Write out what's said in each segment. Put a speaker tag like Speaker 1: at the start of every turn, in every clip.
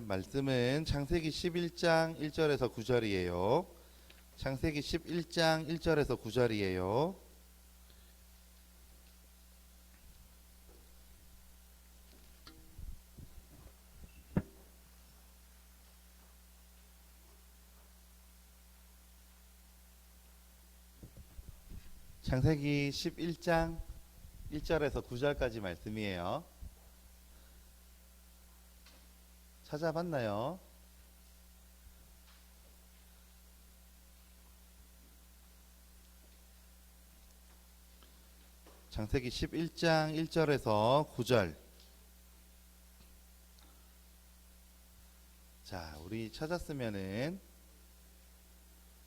Speaker 1: 말씀은 창세기 11장 1절에서 9절이에요. 창세기 11장 1절에서 9절이에요. 창세기 11장 1절에서 9절까지 말씀이에요. 찾아봤나요? 창세기 11장 1절에서 9절. 자, 우리 찾았으면은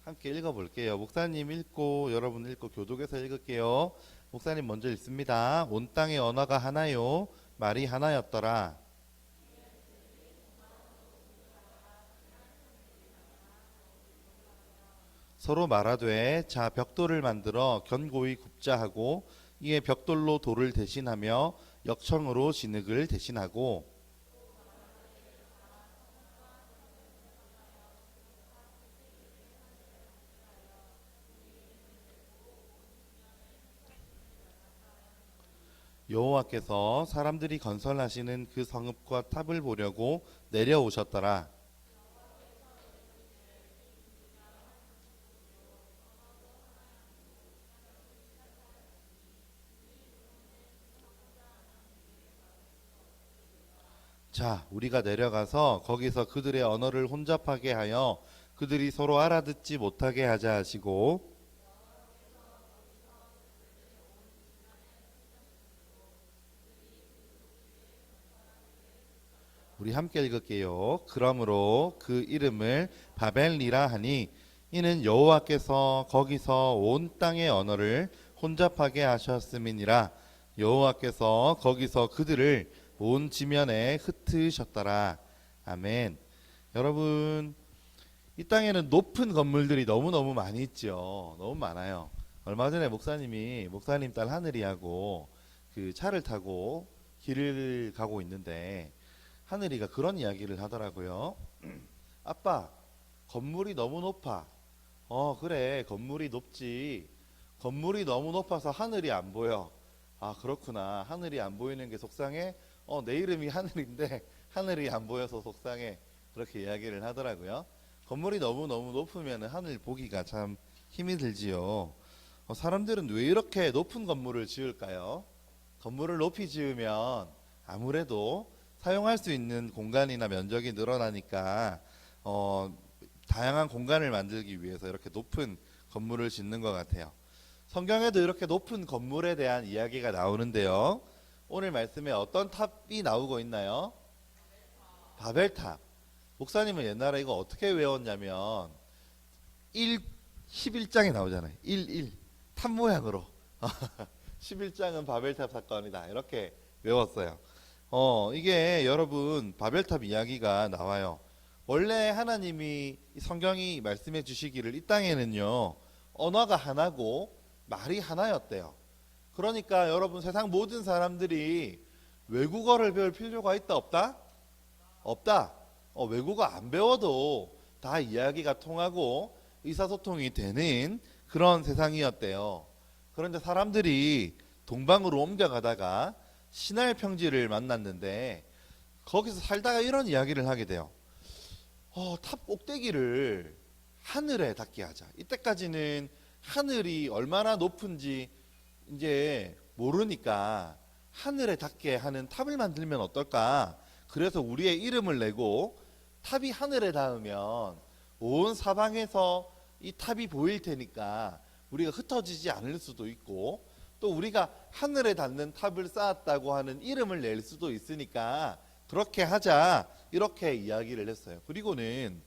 Speaker 1: 함께 읽어볼게요. 목사님 읽고 여러분 읽고 교독해서 읽을게요. 목사님 먼저 읽습니다. 온 땅의 언어가 하나요, 말이 하나였더라. 서로 말하되 자 벽돌을 만들어 견고히 굽자 하고 이에 벽돌로 돌을 대신하며 역청으로 진흙을 대신하고 여호와께서 사람들이 건설하시는 그 성읍과 탑을 보려고 내려오셨더라. 자, 우리가 내려가서 거기서 그들의 언어를 혼잡하게 하여 그들이 서로 알아듣지 못하게 하자 하시고, 우리 함께 읽을게요. 그러므로 그 이름을 바벨리라 하니 이는 여호와께서 거기서 온 땅의 언어를 혼잡하게 하셨음이니라. 여호와께서 거기서 그들을 온 지면에 흩으셨더라. 아멘. 여러분, 이 땅에는 높은 건물들이 너무너무 많이 있죠. 너무 많아요. 얼마 전에 목사님 딸 하늘이하고 그 차를 타고 길을 가고 있는데 하늘이가 그런 이야기를 하더라고요. 아빠, 건물이 너무 높아. 그래, 건물이 높지. 건물이 너무 높아서 하늘이 안 보여. 아, 그렇구나. 하늘이 안 보이는 게 속상해? 내 이름이 하늘인데 하늘이 안 보여서 속상해. 그렇게 이야기를 하더라고요. 건물이 너무너무 높으면 하늘 보기가 참 힘이 들지요. 사람들은 왜 이렇게 높은 건물을 지을까요? 건물을 높이 지으면 아무래도 사용할 수 있는 공간이나 면적이 늘어나니까 다양한 공간을 만들기 위해서 이렇게 높은 건물을 짓는 것 같아요. 성경에도 이렇게 높은 건물에 대한 이야기가 나오는데요. 오늘 말씀에 어떤 탑이 나오고 있나요? 바벨탑. 목사님은 옛날에 이거 어떻게 외웠냐면 11장에 나오잖아요. 1, 탑 모양으로 11장은 바벨탑 사건이다 이렇게 외웠어요. 이게 여러분 바벨탑 이야기가 나와요. 원래 하나님이 성경이 말씀해 주시기를 이 땅에는요 언어가 하나고 말이 하나였대요. 그러니까 여러분 세상 모든 사람들이 외국어를 배울 필요가 있다 없다? 없다. 외국어 안 배워도 다 이야기가 통하고 의사소통이 되는 그런 세상이었대요. 그런데 사람들이 동방으로 옮겨가다가 시날 평지를 만났는데 거기서 살다가 이런 이야기를 하게 돼요. 탑 꼭대기를 하늘에 닿게 하자. 이때까지는 하늘이 얼마나 높은지 이제 모르니까 하늘에 닿게 하는 탑을 만들면 어떨까? 그래서 우리의 이름을 내고 탑이 하늘에 닿으면 온 사방에서 이 탑이 보일 테니까 우리가 흩어지지 않을 수도 있고 또 우리가 하늘에 닿는 탑을 쌓았다고 하는 이름을 낼 수도 있으니까 그렇게 하자 이렇게 이야기를 했어요. 그리고는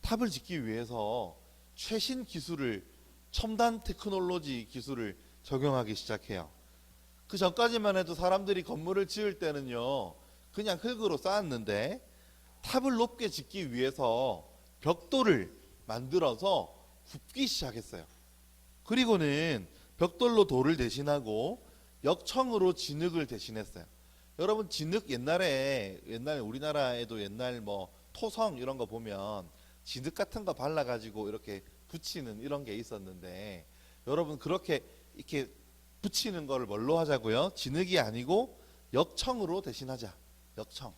Speaker 1: 탑을 짓기 위해서 최신 기술을 첨단 테크놀로지 기술을 적용하기 시작해요. 그 전까지만 해도 사람들이 건물을 지을 때는요 그냥 흙으로 쌓았는데 탑을 높게 짓기 위해서 벽돌을 만들어서 굽기 시작했어요. 그리고는 벽돌로 돌을 대신하고 역청으로 진흙을 대신했어요. 여러분 진흙 옛날 우리나라에도 옛날 뭐 토성 이런 거 보면 진흙 같은 거 발라가지고 이렇게 붙이는 이런 게 있었는데 여러분 그렇게 이렇게 붙이는 거를 뭘로 하자고요? 진흙이 아니고 역청으로 대신하자. 역청.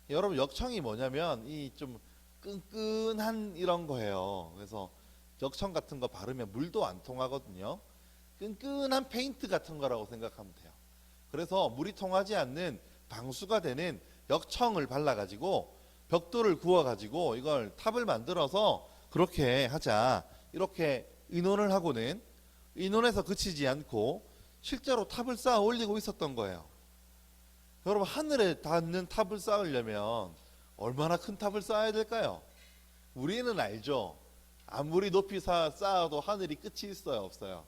Speaker 1: 여러분 역청이 뭐냐면 이 좀 끈끈한 이런 거예요. 그래서 역청 같은 거 바르면 물도 안 통하거든요. 끈끈한 페인트 같은 거라고 생각하면 돼요. 그래서 물이 통하지 않는 방수가 되는 역청을 발라가지고 벽돌을 구워가지고 이걸 탑을 만들어서 그렇게 하자. 이렇게 의논을 하고는 의논에서 그치지 않고 실제로 탑을 쌓아 올리고 있었던 거예요. 여러분 하늘에 닿는 탑을 쌓으려면 얼마나 큰 탑을 쌓아야 될까요? 우리는 알죠. 아무리 높이 쌓아도 하늘이 끝이 있어요, 없어요?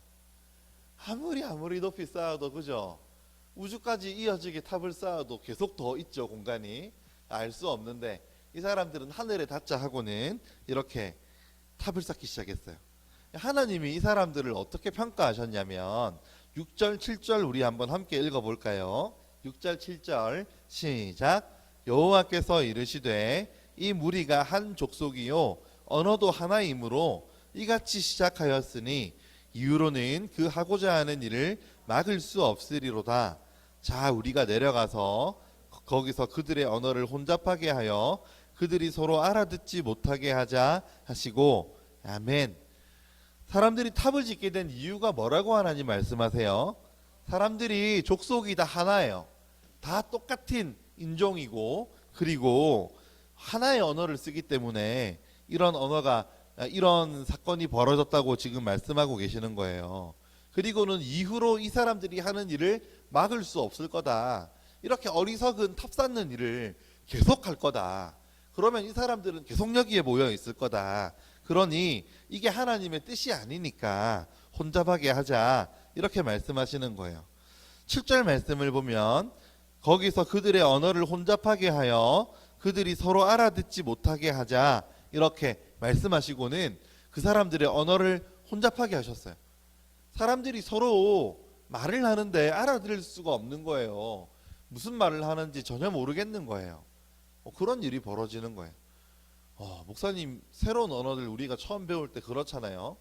Speaker 1: 아무리 높이 쌓아도 그죠? 우주까지 이어지게 탑을 쌓아도 계속 더 있죠, 공간이. 알 수 없는데 이 사람들은 하늘에 닿자 하고는 이렇게 탑을 쌓기 시작했어요. 하나님이 이 사람들을 어떻게 평가하셨냐면 6절 7절 우리 한번 함께 읽어볼까요? 6절 7절 시작. 여호와께서 이르시되 이 무리가 한 족속이요 언어도 하나이므로 이같이 시작하였으니 이후로는 그 하고자 하는 일을 막을 수 없으리로다. 자 우리가 내려가서 거기서 그들의 언어를 혼잡하게 하여 그들이 서로 알아듣지 못하게 하자 하시고 아멘. 사람들이 탑을 짓게 된 이유가 뭐라고 하나님 말씀하세요? 사람들이 족속이 다 하나예요. 다 똑같은 인종이고 그리고 하나의 언어를 쓰기 때문에 이런 사건이 벌어졌다고 지금 말씀하고 계시는 거예요. 그리고는 이후로 이 사람들이 하는 일을 막을 수 없을 거다. 이렇게 어리석은 탑 쌓는 일을 계속할 거다. 그러면 이 사람들은 계속 여기에 모여 있을 거다. 그러니 이게 하나님의 뜻이 아니니까 혼잡하게 하자. 이렇게 말씀하시는 거예요. 7절 말씀을 보면 거기서 그들의 언어를 혼잡하게 하여 그들이 서로 알아듣지 못하게 하자. 이렇게 말씀하시고는 그 사람들의 언어를 혼잡하게 하셨어요. 사람들이 서로 말을 하는데 알아들을 수가 없는 거예요. 무슨 말을 하는지 전혀 모르겠는 거예요. 그런 일이 벌어지는 거예요. 목사님 새로운 언어를 우리가 처음 배울 때 그렇잖아요.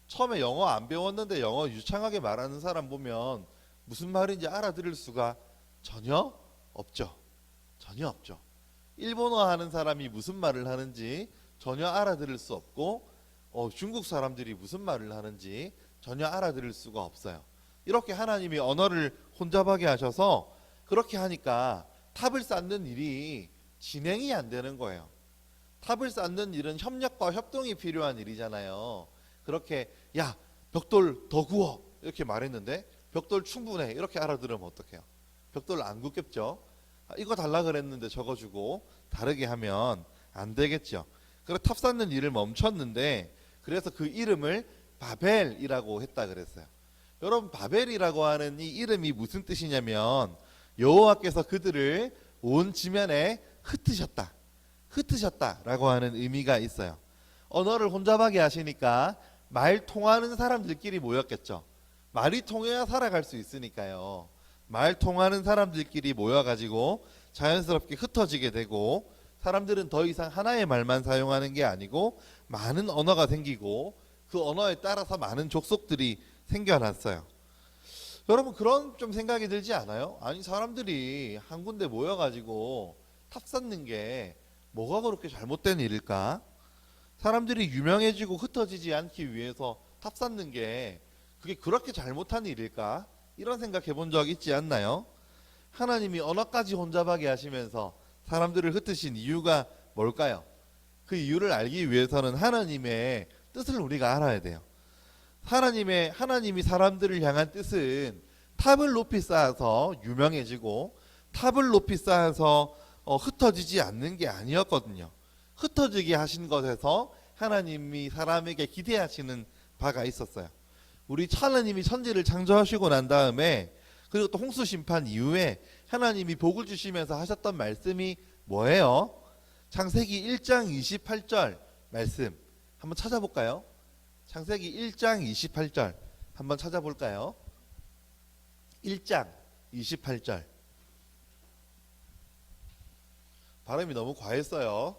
Speaker 1: 처음에 영어 안 배웠는데 영어 유창하게 말하는 사람 보면 무슨 말인지 알아들을 수가 전혀 없죠. 전혀 없죠. 일본어 하는 사람이 무슨 말을 하는지 전혀 알아들을 수 없고 중국 사람들이 무슨 말을 하는지 전혀 알아들을 수가 없어요. 이렇게 하나님이 언어를 혼잡하게 하셔서 그렇게 하니까 탑을 쌓는 일이 진행이 안 되는 거예요. 탑을 쌓는 일은 협력과 협동이 필요한 일이잖아요. 그렇게 야 벽돌 더 구워 이렇게 말했는데 벽돌 충분해 이렇게 알아들으면 어떡해요? 벽돌 안 굽겠죠. 이거 달라 그랬는데 저거 주고 다르게 하면 안 되겠죠. 그래서 탑 쌓는 일을 멈췄는데 그래서 그 이름을 바벨이라고 했다 그랬어요. 여러분 바벨이라고 하는 이 이름이 무슨 뜻이냐면 여호와께서 그들을 온 지면에 흩으셨다라고 하는 의미가 있어요. 언어를 혼잡하게 하시니까 말 통하는 사람들끼리 모였겠죠. 말이 통해야 살아갈 수 있으니까요. 말 통하는 사람들끼리 모여가지고 자연스럽게 흩어지게 되고 사람들은 더 이상 하나의 말만 사용하는 게 아니고 많은 언어가 생기고 그 언어에 따라서 많은 족속들이 생겨났어요. 여러분 그런 좀 생각이 들지 않아요? 아니 사람들이 한 군데 모여가지고 탑 쌓는 게 뭐가 그렇게 잘못된 일일까? 사람들이 유명해지고 흩어지지 않기 위해서 탑 쌓는 게 그게 그렇게 잘못한 일일까? 이런 생각 해본 적 있지 않나요? 하나님이 언어까지 혼잡하게 하시면서 사람들을 흩으신 이유가 뭘까요? 그 이유를 알기 위해서는 하나님의 뜻을 우리가 알아야 돼요. 하나님이 사람들을 향한 뜻은 탑을 높이 쌓아서 유명해지고 탑을 높이 쌓아서 흩어지지 않는 게 아니었거든요. 흩어지게 하신 것에서 하나님이 사람에게 기대하시는 바가 있었어요. 우리 하나님이 천지를 창조하시고 난 다음에 그리고 또 홍수 심판 이후에 하나님이 복을 주시면서 하셨던 말씀이 뭐예요? 창세기 1장 28절 말씀 한번 찾아볼까요? 창세기 1장 28절 한번 찾아볼까요? 1장 28절 발음이 너무 과했어요.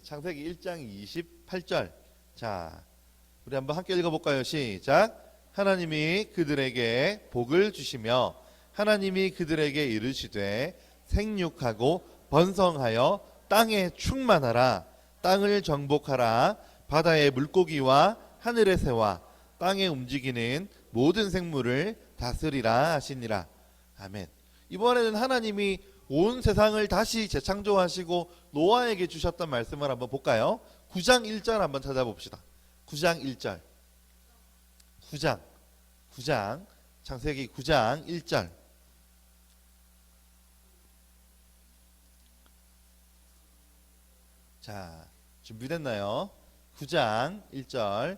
Speaker 1: 창세기 1장 28절. 자, 우리 한번 함께 읽어볼까요? 시작. 하나님이 그들에게 복을 주시며 하나님이 그들에게 이르시되 생육하고 번성하여 땅에 충만하라. 땅을 정복하라. 바다의 물고기와 하늘의 새와 땅에 움직이는 모든 생물을 다스리라 하시니라. 아멘. 이번에는 하나님이 온 세상을 다시 재창조하시고 노아에게 주셨던 말씀을 한번 볼까요? 9장 1절 한번 찾아봅시다. 9장 1절. 9장 창세기 9장 1절. 자, 준비됐나요? 9장 1절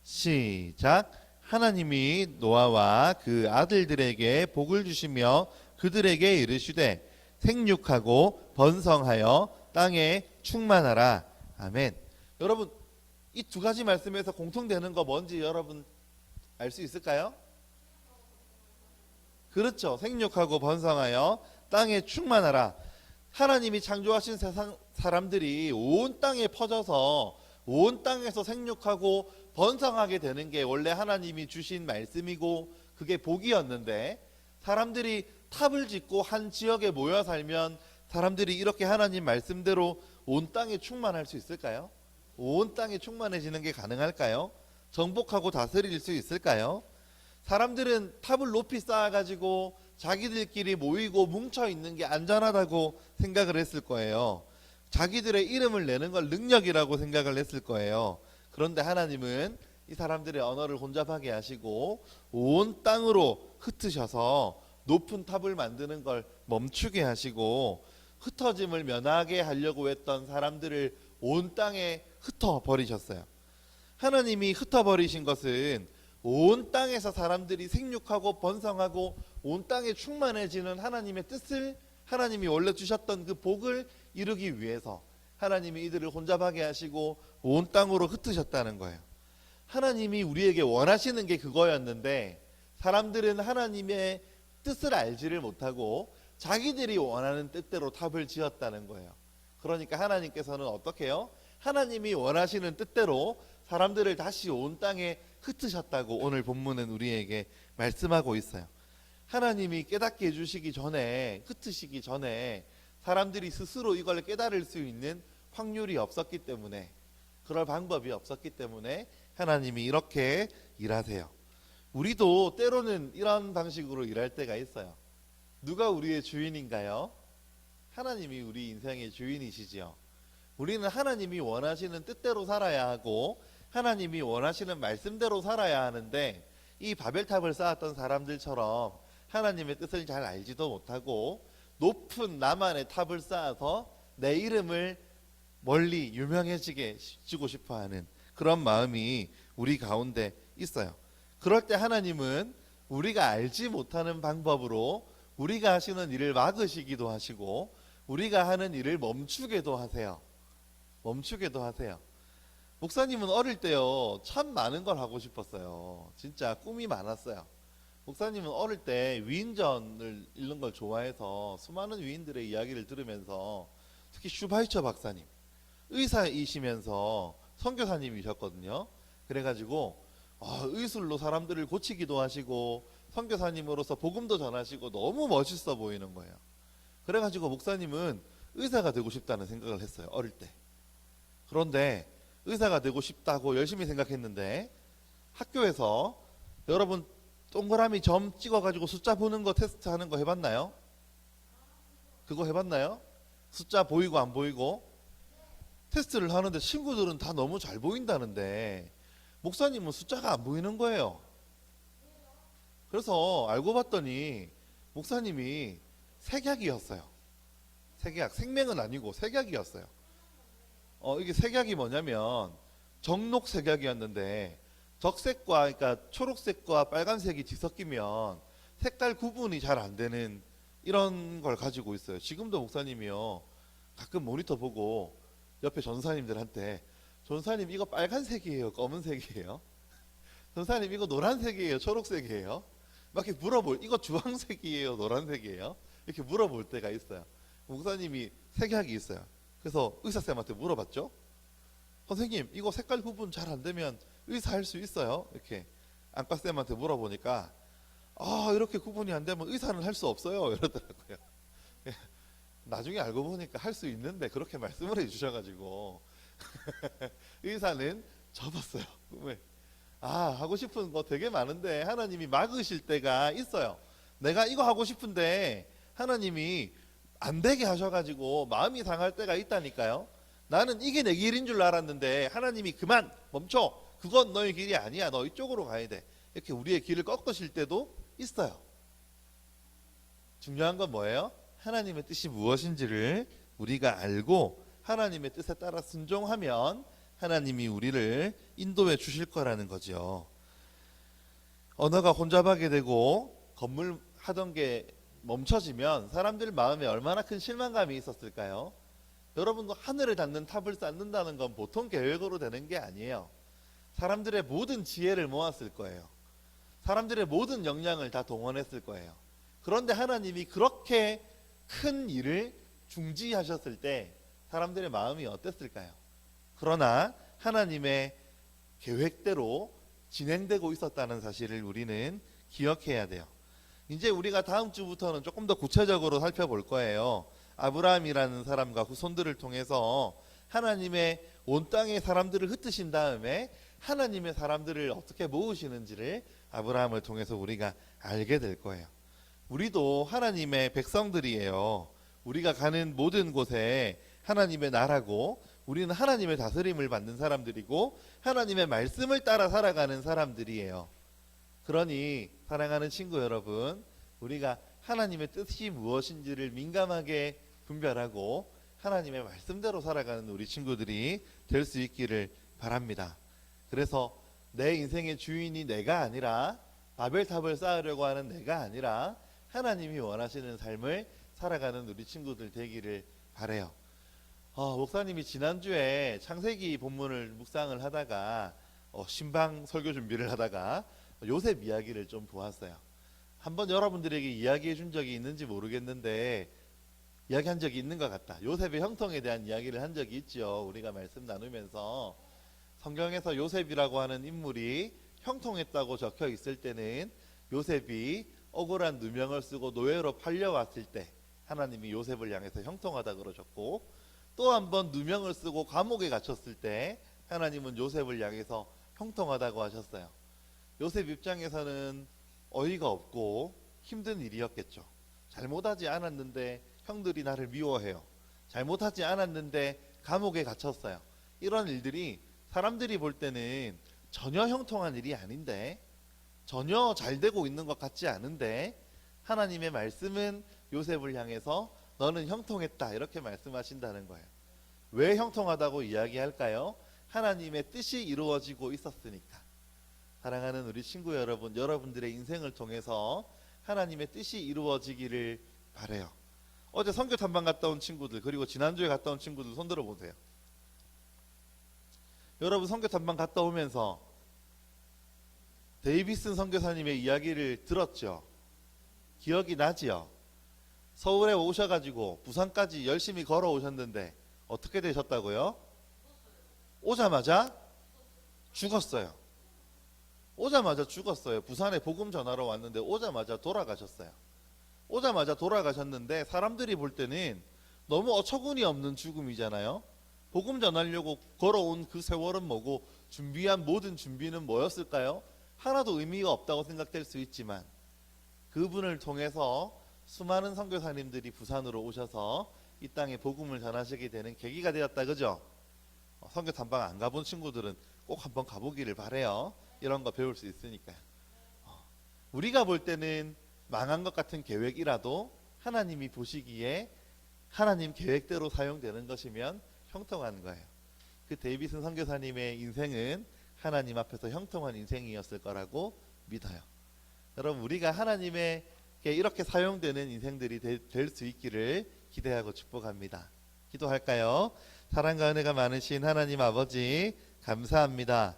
Speaker 1: 시작. 하나님이 노아와 그 아들들에게 복을 주시며 그들에게 이르시되 생육하고 번성하여 땅에 충만하라. 아멘. 여러분, 이 두 가지 말씀에서 공통되는 거 뭔지 여러분 알 수 있을까요? 그렇죠. 생육하고 번성하여 땅에 충만하라. 하나님이 창조하신 세상 사람들이 온 땅에 퍼져서 온 땅에서 생육하고 번성하게 되는 게 원래 하나님이 주신 말씀이고 그게 복이었는데, 사람들이 탑을 짓고 한 지역에 모여 살면 사람들이 이렇게 하나님 말씀대로 온 땅에 충만할 수 있을까요? 온 땅에 충만해지는 게 가능할까요? 정복하고 다스릴 수 있을까요? 사람들은 탑을 높이 쌓아가지고 자기들끼리 모이고 뭉쳐 있는 게 안전하다고 생각을 했을 거예요. 자기들의 이름을 내는 걸 능력이라고 생각을 했을 거예요. 그런데 하나님은 이 사람들의 언어를 혼잡하게 하시고 온 땅으로 흩으셔서 높은 탑을 만드는 걸 멈추게 하시고 흩어짐을 면하게 하려고 했던 사람들을 온 땅에 흩어버리셨어요. 하나님이 흩어버리신 것은 온 땅에서 사람들이 생육하고 번성하고 온 땅에 충만해지는 하나님의 뜻을, 하나님이 원래 주셨던 그 복을 이루기 위해서 하나님이 이들을 혼잡하게 하시고 온 땅으로 흩으셨다는 거예요. 하나님이 우리에게 원하시는 게 그거였는데 사람들은 하나님의 뜻을 알지를 못하고 자기들이 원하는 뜻대로 탑을 지었다는 거예요. 그러니까 하나님께서는 어떻게 해요? 하나님이 원하시는 뜻대로 사람들을 다시 온 땅에 흩으셨다고 오늘 본문은 우리에게 말씀하고 있어요. 하나님이 깨닫게 해주시기 전에, 흩으시기 전에 사람들이 스스로 이걸 깨달을 수 있는 확률이 없었기 때문에, 그럴 방법이 없었기 때문에 하나님이 이렇게 일하세요. 우리도 때로는 이런 방식으로 일할 때가 있어요. 누가 우리의 주인인가요? 하나님이 우리 인생의 주인이시지요. 우리는 하나님이 원하시는 뜻대로 살아야 하고 하나님이 원하시는 말씀대로 살아야 하는데, 이 바벨탑을 쌓았던 사람들처럼 하나님의 뜻을 잘 알지도 못하고 높은 나만의 탑을 쌓아서 내 이름을 멀리 유명해지게 지고 싶어하는 그런 마음이 우리 가운데 있어요. 그럴 때 하나님은 우리가 알지 못하는 방법으로 우리가 하시는 일을 막으시기도 하시고 우리가 하는 일을 멈추게도 하세요. 멈추게도 하세요. 목사님은 어릴 때요, 참 많은 걸 하고 싶었어요. 진짜 꿈이 많았어요. 목사님은 어릴 때 위인전을 읽는 걸 좋아해서 수많은 위인들의 이야기를 들으면서, 특히 슈바이처 박사님, 의사이시면서 선교사님이셨거든요. 그래가지고 의술로 사람들을 고치기도 하시고 선교사님으로서 복음도 전하시고 너무 멋있어 보이는 거예요. 그래가지고 목사님은 의사가 되고 싶다는 생각을 했어요, 어릴 때. 그런데 의사가 되고 싶다고 열심히 생각했는데 학교에서, 여러분 동그라미 점 찍어가지고 숫자 보는 거 테스트 하는 거 해봤나요? 그거 해봤나요? 숫자 보이고 안 보이고 테스트를 하는데 친구들은 다 너무 잘 보인다는데 목사님은 숫자가 안 보이는 거예요. 그래서 알고 봤더니 목사님이 색약이었어요. 색약, 생명은 아니고 색약이었어요. 이게 색약이 뭐냐면 정록 색약이었는데 적색과, 그러니까 초록색과 빨간색이 뒤섞이면 색깔 구분이 잘 안 되는 이런 걸 가지고 있어요. 지금도 목사님이요, 가끔 모니터 보고 옆에 전사님들한테, 전사님 이거 빨간색이에요, 검은색이에요? 전사님 이거 노란색이에요, 초록색이에요? 막 이렇게 물어볼, 이거 주황색이에요, 노란색이에요? 이렇게 물어볼 때가 있어요. 목사님이 색약이 있어요. 그래서 의사쌤한테 물어봤죠. 선생님, 이거 색깔 구분 잘 안 되면 의사 할 수 있어요? 이렇게 안과쌤한테 물어보니까 이렇게 구분이 안 되면 의사는 할 수 없어요 이러더라고요. 나중에 알고 보니까 할 수 있는데 그렇게 말씀을 해주셔가지고 의사는 접었어요. 꿈을. 하고 싶은 거 되게 많은데 하나님이 막으실 때가 있어요. 내가 이거 하고 싶은데 하나님이 안 되게 하셔가지고 마음이 상할 때가 있다니까요. 나는 이게 내 길인 줄 알았는데 하나님이 그만 멈춰, 그건 너의 길이 아니야, 너 이쪽으로 가야 돼, 이렇게 우리의 길을 꺾으실 때도 있어요. 중요한 건 뭐예요? 하나님의 뜻이 무엇인지를 우리가 알고 하나님의 뜻에 따라 순종하면 하나님이 우리를 인도해 주실 거라는 거죠. 언어가 혼잡하게 되고 건물 하던 게 멈춰지면 사람들 마음에 얼마나 큰 실망감이 있었을까요? 여러분도 하늘에 닿는 탑을 쌓는다는 건 보통 계획으로 되는 게 아니에요. 사람들의 모든 지혜를 모았을 거예요. 사람들의 모든 역량을 다 동원했을 거예요. 그런데 하나님이 그렇게 큰 일을 중지하셨을 때 사람들의 마음이 어땠을까요? 그러나 하나님의 계획대로 진행되고 있었다는 사실을 우리는 기억해야 돼요. 이제 우리가 다음 주부터는 조금 더 구체적으로 살펴볼 거예요. 아브라함이라는 사람과 후손들을 통해서 하나님의 온 땅의 사람들을 흩으신 다음에 하나님의 사람들을 어떻게 모으시는지를 아브라함을 통해서 우리가 알게 될 거예요. 우리도 하나님의 백성들이에요. 우리가 가는 모든 곳에 하나님의 나라고, 우리는 하나님의 다스림을 받는 사람들이고 하나님의 말씀을 따라 살아가는 사람들이에요. 그러니 사랑하는 친구 여러분, 우리가 하나님의 뜻이 무엇인지를 민감하게 분별하고 하나님의 말씀대로 살아가는 우리 친구들이 될 수 있기를 바랍니다. 그래서 내 인생의 주인이 내가 아니라, 바벨탑을 쌓으려고 하는 내가 아니라 하나님이 원하시는 삶을 살아가는 우리 친구들 되기를 바라요. 목사님이 지난주에 창세기 본문을 묵상을 하다가 신방 설교 준비를 하다가 요셉 이야기를 좀 보았어요. 한번 여러분들에게 이야기해 준 적이 있는지 모르겠는데 이야기한 적이 있는 것 같다. 요셉의 형통에 대한 이야기를 한 적이 있죠. 우리가 말씀 나누면서 성경에서 요셉이라고 하는 인물이 형통했다고 적혀 있을 때는 요셉이 억울한 누명을 쓰고 노예로 팔려왔을 때 하나님이 요셉을 향해서 형통하다 그러셨고, 또 한 번 누명을 쓰고 감옥에 갇혔을 때 하나님은 요셉을 향해서 형통하다고 하셨어요. 요셉 입장에서는 어이가 없고 힘든 일이었겠죠. 잘못하지 않았는데 형들이 나를 미워해요. 잘못하지 않았는데 감옥에 갇혔어요. 이런 일들이 사람들이 볼 때는 전혀 형통한 일이 아닌데, 전혀 잘 되고 있는 것 같지 않은데, 하나님의 말씀은 요셉을 향해서 너는 형통했다 이렇게 말씀하신다는 거예요. 왜 형통하다고 이야기할까요? 하나님의 뜻이 이루어지고 있었으니까. 사랑하는 우리 친구 여러분, 여러분들의 인생을 통해서 하나님의 뜻이 이루어지기를 바라요. 어제 선교 탐방 갔다 온 친구들, 그리고 지난주에 갔다 온 친구들 손 들어 보세요. 여러분 선교 탐방 갔다 오면서 데이비슨 선교사님의 이야기를 들었죠? 기억이 나지요? 서울에 오셔가지고 부산까지 열심히 걸어오셨는데 어떻게 되셨다고요? 오자마자 죽었어요. 오자마자 죽었어요. 부산에 복음 전하러 왔는데 오자마자 돌아가셨어요. 오자마자 돌아가셨는데 사람들이 볼 때는 너무 어처구니 없는 죽음이잖아요. 복음 전하려고 걸어온 그 세월은 뭐고 준비한 모든 준비는 뭐였을까요? 하나도 의미가 없다고 생각될 수 있지만 그분을 통해서 수많은 선교사님들이 부산으로 오셔서 이 땅에 복음을 전하시게 되는 계기가 되었다, 그죠? 선교 탐방 안 가본 친구들은 꼭 한번 가보기를 바래요. 이런 거 배울 수 있으니까요. 우리가 볼 때는 망한 것 같은 계획이라도 하나님이 보시기에 하나님 계획대로 사용되는 것이면 형통한 거예요. 그 데이비슨 선교사님의 인생은 하나님 앞에서 형통한 인생이었을 거라고 믿어요. 여러분, 우리가 하나님에게 이렇게 사용되는 인생들이 될 수 있기를 기대하고 축복합니다. 기도할까요? 사랑과 은혜가 많으신 하나님 아버지, 감사합니다.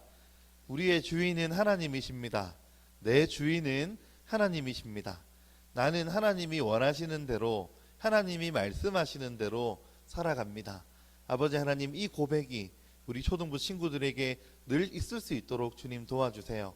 Speaker 1: 우리의 주인은 하나님이십니다. 내 주인은 하나님이십니다. 나는 하나님이 원하시는 대로 하나님이 말씀하시는 대로 살아갑니다. 아버지 하나님, 이 고백이 우리 초등부 친구들에게 늘 있을 수 있도록 주님 도와주세요.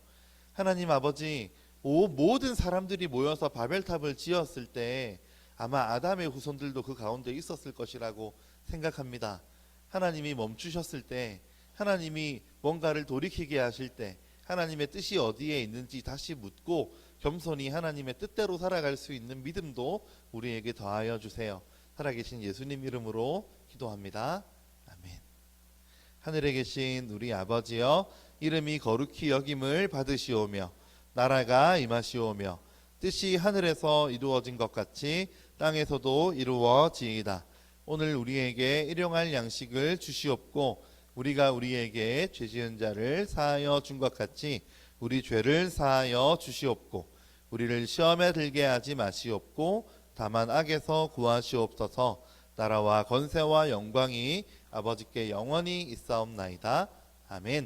Speaker 1: 하나님 아버지, 모든 사람들이 모여서 바벨탑을 지었을 때 아마 아담의 후손들도 그 가운데 있었을 것이라고 생각합니다. 하나님이 멈추셨을 때, 하나님이 뭔가를 돌이키게 하실 때 하나님의 뜻이 어디에 있는지 다시 묻고 겸손히 하나님의 뜻대로 살아갈 수 있는 믿음도 우리에게 더하여 주세요. 살아계신 예수님 이름으로 기도합니다. 아멘. 하늘에 계신 우리 아버지여, 이름이 거룩히 여김을 받으시오며 나라가 임하시오며 뜻이 하늘에서 이루어진 것 같이 땅에서도 이루어지이다. 오늘 우리에게 일용할 양식을 주시옵고 우리가 우리에게 죄 지은 자를 사하여 준 것 같이 우리 죄를 사하여 주시옵고 우리를 시험에 들게 하지 마시옵고 다만 악에서 구하시옵소서. 나라와 권세와 영광이 아버지께 영원히 있사옵나이다. 아멘.